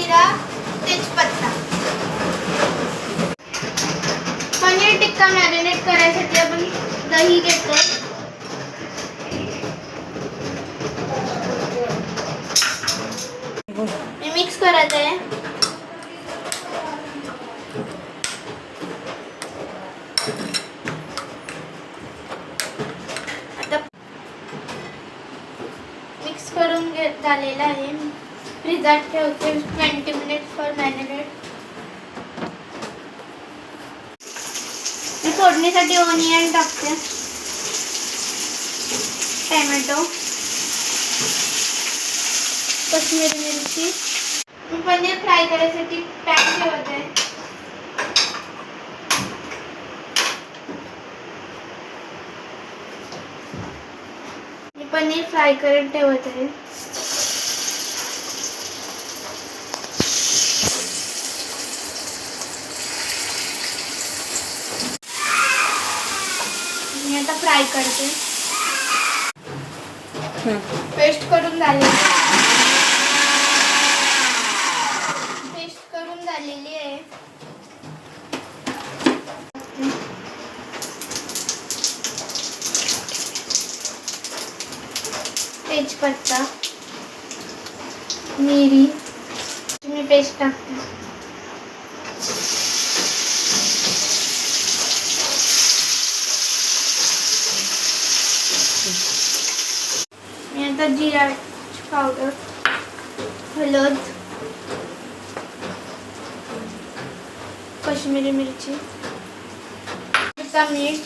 जिरा, तेजपत्ता. पनीर टिक्का मॅरिनेट करायसाठी आपण दही घेतो. हे मिक्स करायचं आहे. आता मिक्स करून झालेलं आहे. फ्रीजर ठेवते 20 मिनिट्स फॉर मॅरिनेट. मी फोडणीसाठी ऑनियन टाकते, टोमॅटो, काश्मीरी मिरची. मी पनीर फ्राय करायसाठी पॅन ठेवत आहे. मी पनीर फ्राय करत ठेवत आहे. मी आता फ्राय करते. पेस्ट करून झालेली आहे. तेजपत्ता, मिरी, मी पेस्ट टाकते. मी आता जिरा पावडर, हळद, काश्मीरी मिरची, मीठ,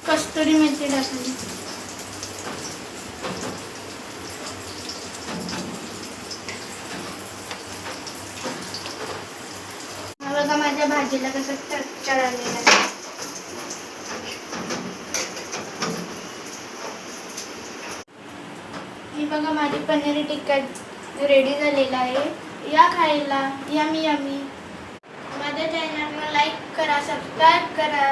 कस्तुरी मेथी टाकली. बघा माझ्या भाजीला कसं टेक्स्चर आलेलं आहे. ही बघा माझी पनीर टिक्का रेडी झालेला आहे. या खायला. Yummy yummy. माझ्या चॅनलला लाईक करा, सबस्क्राईब करा.